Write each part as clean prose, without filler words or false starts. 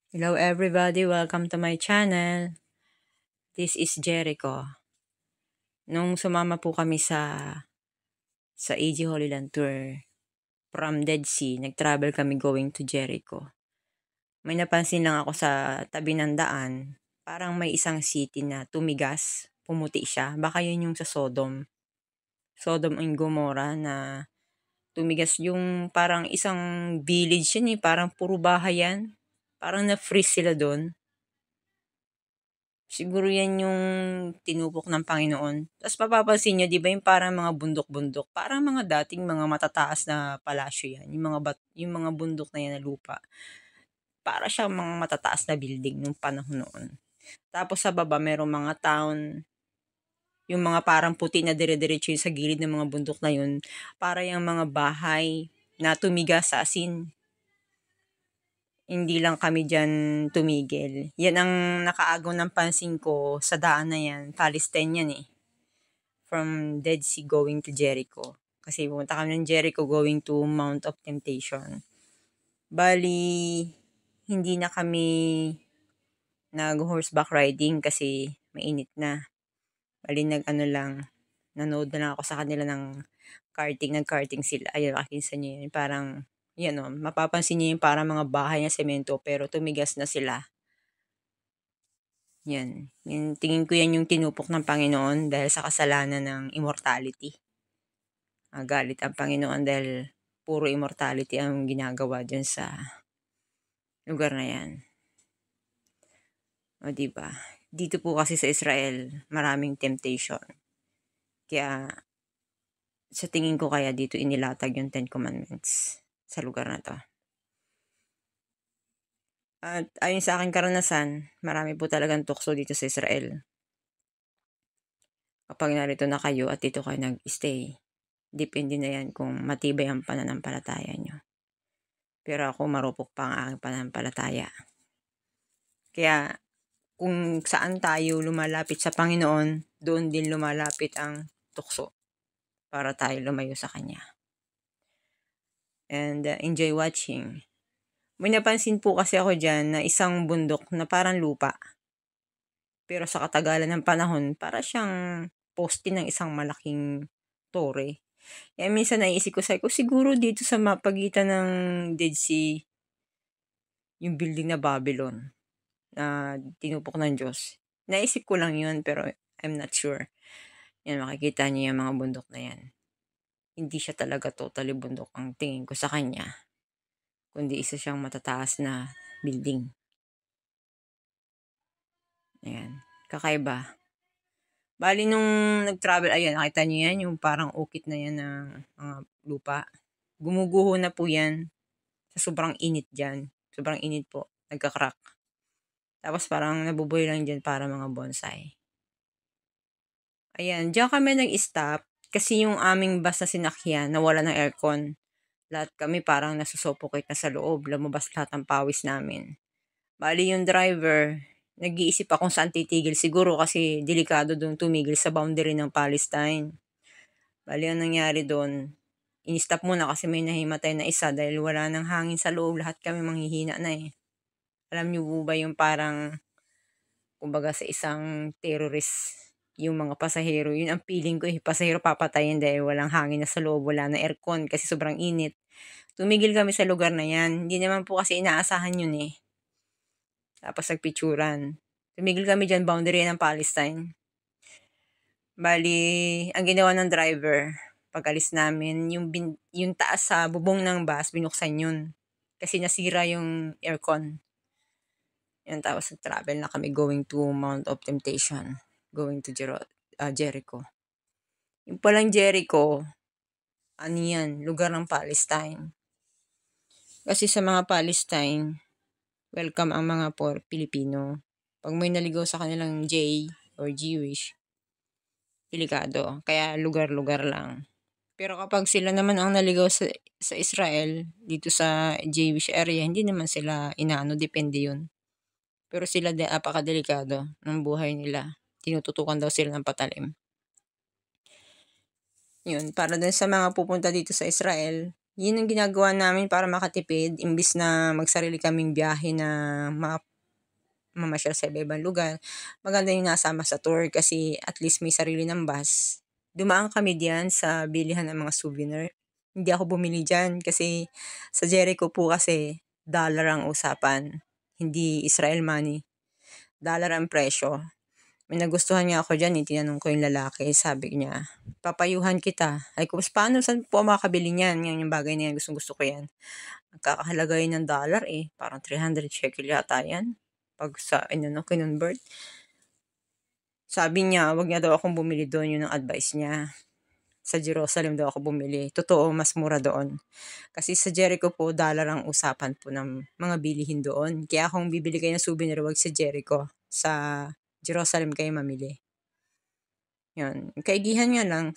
Hello everybody, welcome to my channel. This is Jericho. Nung sumama po kami sa AG Holy Land Tour from Dead Sea, nag-travel kami going to Jericho. May napansin lang ako sa tabi ng daan, parang may isang city na tumigas, pumuti siya. Baka yun yung sa Sodom. Sodom and Gomorrah na tumigas yung parang isang village yun parang puro bahay yan. Parang na-freeze sila doon. Siguro yan yung tinupok ng Panginoon. Tapos mapapansin nyo, di ba yung parang mga bundok-bundok? Parang mga dating mga matataas na palasyo yan. Yung mga bundok na yan na lupa. Para siya mga matataas na building nung panahon noon. Tapos sa baba, merong mga town. Yung mga parang puti na dire-diretso yun sa gilid ng mga bundok na yun. Para yung mga bahay na tumigas sa asin. Hindi lang kami dyan tumigil. Yan ang nakaagaw ng pansin ko sa daan na yan. Palestine yan From Dead Sea going to Jericho. Kasi pumunta kami ng Jericho going to Mount of Temptation. Bali, hindi na kami nag-horseback riding kasi mainit na. Bali, nanood na lang ako sa kanila ng karting. Nag-karting sila. Ayun, makikinsa nyo yun. Parang mapapansin niyo yung parang mga bahay na semento pero tumigas na sila. Yan. Tingin ko yan yung tinupok ng Panginoon dahil sa kasalanan ng immortality. Galit ang Panginoon dahil puro immortality ang ginagawa dyan sa lugar na yan. O diba? Dito po kasi sa Israel, maraming temptation. Kaya sa tingin ko kaya dito inilatag yung 10 Commandments sa lugar na to. At ayon sa aking karanasan, marami po talagang tukso dito sa Israel. Kapag narito na kayo at dito kayo nag-stay, depende na yan kung matibay ang pananampalataya nyo. Pero ako marupok pa ang aking pananampalataya. Kaya kung saan tayo lumalapit sa Panginoon, doon din lumalapit ang tukso para tayo lumayo sa Kanya. And enjoy watching. May napansin po kasi ako dyan na isang bundok na parang lupa. Pero sa katagalan ng panahon, para siyang poste ng isang malaking tore. Kaya minsan naisip ko, siguro dito sa pagitan ng Dead Sea, yung building na Babylon na tinupok ng Diyos. Naisip ko lang yun, pero I'm not sure. Yan, makikita niyo yung mga bundok na yan. Hindi siya talaga totally bundok ang tingin ko sa kanya, kundi isa siyang matataas na building. Ayan, kakaiba. Bali nung nag-travel, ayan, nakita niyo yan, yung parang ukit na yan ng mga lupa. Gumuguho na po yan sa sobrang init dyan. Sobrang init po, nagka-crack. Tapos parang nabubuhay lang dyan para mga bonsai. Ayan, dyan kami nag-stop kasi yung aming bus na sinakyan nawala ng aircon. Lahat kami parang nasusuffocate na sa loob, lumabas lahat ng pawis namin. Bali yung driver, nag-iisip pa kung saan titigil. Siguro kasi delikado doon tumigil sa boundary ng Palestine. Bali ang nangyari doon, in-stop muna kasi may nahimatay na isa dahil wala nang hangin sa loob. Lahat kami manghihina na Alam niyo po ba yung parang, kumbaga sa isang terrorist, yung mga pasahero, yun ang feeling ko pasahero papatayin dahil walang hangin na sa loob, wala na aircon kasi sobrang init. Tumigil kami sa lugar na yan. Hindi naman po kasi inaasahan yun Tapos nagpicturan. Tumigil kami dyan, boundary ng Palestine. Bali, ang ginawa ng driver, pag alis namin, yung taas sa bubong ng bus, binuksan yun. Kasi nasira yung aircon. Yan, tapos travel na kami going to Mount of Temptation. Going to Jericho. Yung palang Jericho, yan, lugar ng Palestine. Kasi sa mga Palestine, welcome ang mga Pilipino. Pag may naligaw sa kanilang J or Jewish, delikado. Kaya lugar-lugar lang. Pero kapag sila naman ang naligaw sa Israel, dito sa Jewish area, hindi naman sila depende yun. Pero sila apakadelikado ng buhay nila. Tinututukan daw sila ng patalim. Yun, para din sa mga pupunta dito sa Israel, Yun ang ginagawa namin para makatipid imbis na magsarili kaming biyahe na mamasyal sa iba-ibang lugar. Maganda yung nasama sa tour kasi at least may sarili ng bus. Dumaan kami diyan sa bilihan ng mga souvenir. Hindi ako bumili diyan kasi sa Jericho po kasi dollar ang usapan, hindi Israel money. Dollar ang presyo. May nagustuhan nga ako diyan, tinanong ko yung lalaki, sabi niya, papayuhan kita. Ay kung paano, saan po makakabili niyan? Yan yung bagay na yan, gusto ko yan. Nagkakahalaga yun ng dollar parang 300 shekel yata yan. Pag sa, convert. Sabi niya, wag niya daw akong bumili doon, yun ang advice niya. Sa Jerusalem daw ako bumili. Totoo, mas mura doon. Kasi sa Jericho po, dollar ang usapan po ng mga bilihin doon. Kaya kung bibili kayo ng souvenir, wag sa Jericho. Sa Jerusalem kayo mamili. Yan. Kaigihan nga lang.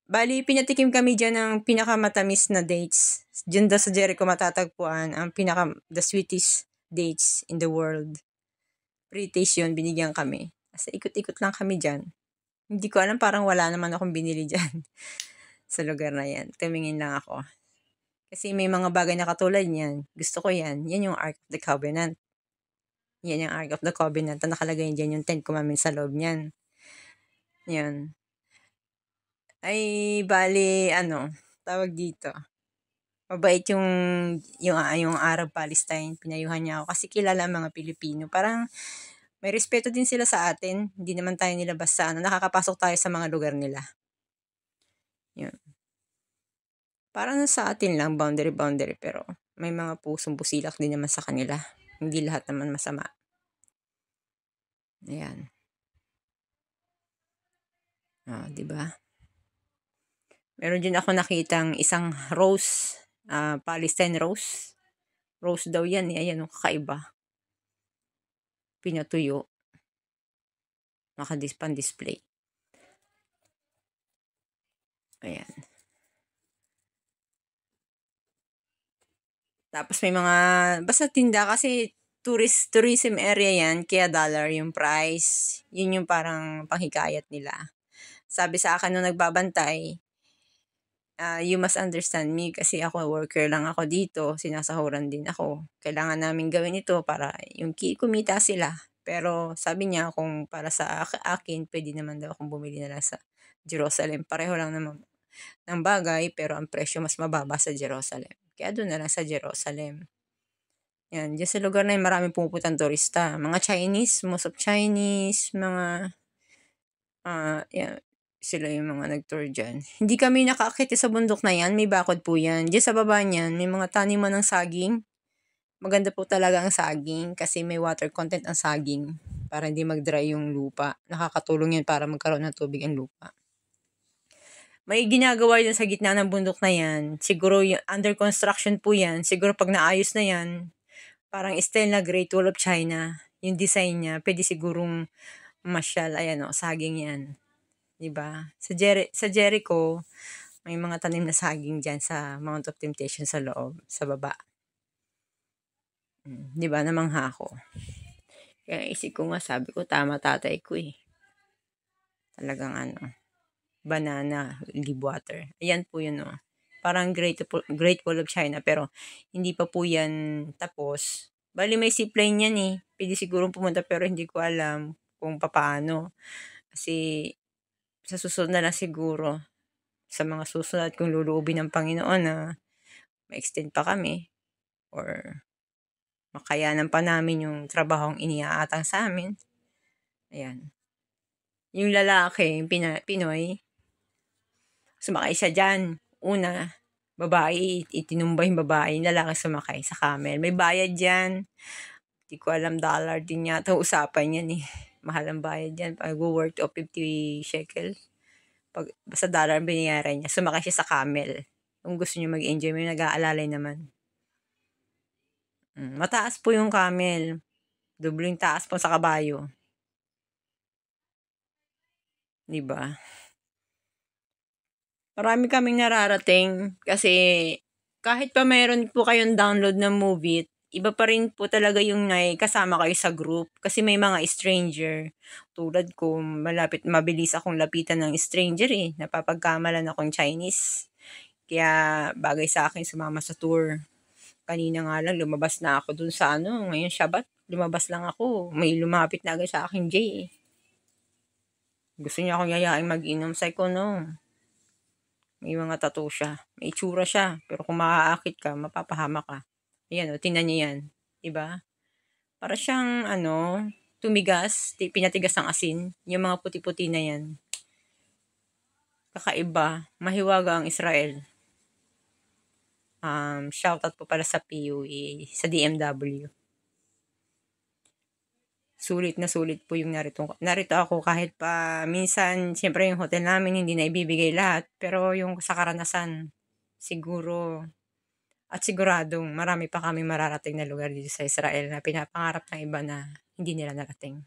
Bali, pinatikim kami dyan ng pinakamatamis na dates. Diyan daw sa Jericho matatagpuan ang the sweetest dates in the world. Free taste yun, binigyan kami. Kasi ikot-ikot lang kami dyan. Hindi ko alam, parang wala naman akong binili dyan sa lugar na yan. Tumingin lang ako. Kasi may mga bagay na katulad niyan. Gusto ko yan. Yan yung Ark of the Covenant. Yan yung Ark of the Covenant. Na nakalagay dyan yung 10 Commandments sa loob niyan. Yan. Ay, bali, tawag dito. Mabait yung Arab Palestine. Pinayuhan niya ako kasi kilala ang mga Pilipino. Parang may respeto din sila sa atin. Hindi naman tayo nila basta nakakapasok tayo sa mga lugar nila. Yun. Parang sa atin lang, boundary, pero may mga pusong busilak din naman sa kanila. Hindi lahat naman masama. Ayan. Diba? Meron din ako nakitang isang rose, Palestine rose. Rose daw yan ayan, kakaiba. Pinatuyo. Pan-display. Ayan. Tapos may mga, basta tinda kasi tourism area yan, kaya dollar yung price. Yun yung parang panghikayat nila. Sabi sa akin nung nagbabantay, you must understand me kasi ako worker lang ako dito, sinasahuran din ako. Kailangan namin gawin ito para yung kumita sila. Pero sabi niya kung para sa akin, pwede naman daw akong bumili na lang sa Jerusalem. Pareho lang naman ng bagay pero ang presyo mas mababa sa Jerusalem. Kaya doon na lang sa Jerusalem. Yan, dyan sa lugar na yun maraming pumupuntang turista. Mga Chinese, most of Chinese, mga yan, sila yung mga nag-tour dyan. Hindi kami nakaakyat sa bundok na yan. May bakod po yan. Diyan sa baba niyan, may mga taniman ng saging. Maganda po talaga ang saging kasi may water content ang saging para hindi mag-dry yung lupa. Nakakatulong yan para magkaroon ng tubig ang lupa. May ginagawa yan sa gitna ng bundok na yan. Siguro yung under construction po yan. Siguro pag naayos na yan, parang style na Great Wall of China. Yung design niya, pwede sigurong masyal. Ayan saging yan. Diba? Sa Jericho, may mga tanim na saging dyan sa Mount of Temptation sa loob, sa baba. Diba? Namangha ako. Kaya isip ko nga, sabi ko, tama tatay ko Talagang banana, leaf water. Ayan po yun Parang Great Wall of China, pero hindi pa po yan tapos. Bali may zipline yan Pwede siguro pumunta pero hindi ko alam kung paano. Kasi sa susunod na lang siguro, sa mga susunod kung luluubin ng Panginoon na ma-extend pa kami or makayanan pa namin yung trabahong iniaatang sa amin. Ayan. Yung lalaki, yung Pinoy, sumakay siya dyan. Una, babae, itinumba yung babae, yung lalaki sumakay sa camel. May bayad dyan. Hindi ko alam, dollar din yata usapan yan Mahal ang bayad dyan. Pag-worth of 50 shekel. Basta dollar ang binayaran niya. Sumakay siya sa camel. Kung gusto niyo mag-enjoy, may nag-aalalay naman. Mataas po yung camel. Dubling taas po sa kabayo. Diba? Marami kaming nararating kasi kahit pa mayroon po kayong download ng movie, iba pa rin po talaga yung kasama kayo sa group kasi may mga stranger. Tulad ko, mabilis akong lapitan ng stranger napapagkamalan akong Chinese. Kaya bagay sa akin sumama sa tour. Kanina nga lang lumabas na ako dun sa ngayon Shabat, lumabas lang ako. May lumapit na agad sa akin, Jay. Gusto niya akong yayain mag-inom. Sabi ko, no. May mga tattoo siya. May itsura siya. Pero kung maaakit ka, mapapahama ka. Ayan, tingnan niya yan. Diba? Para siyang, tumigas. Pinatigas ng asin. Yung mga puti-puti na yan. Kakaiba. Mahiwaga ang Israel. Shoutout po pala sa PUE, sa DMW. Sulit na sulit po yung narito ako kahit pa minsan, siyempre yung hotel namin hindi na ibibigay lahat. Pero yung sa karanasan, siguro at siguradong marami pa kami mararating na lugar dito sa Israel na pinapangarap ng iba na hindi nila narating.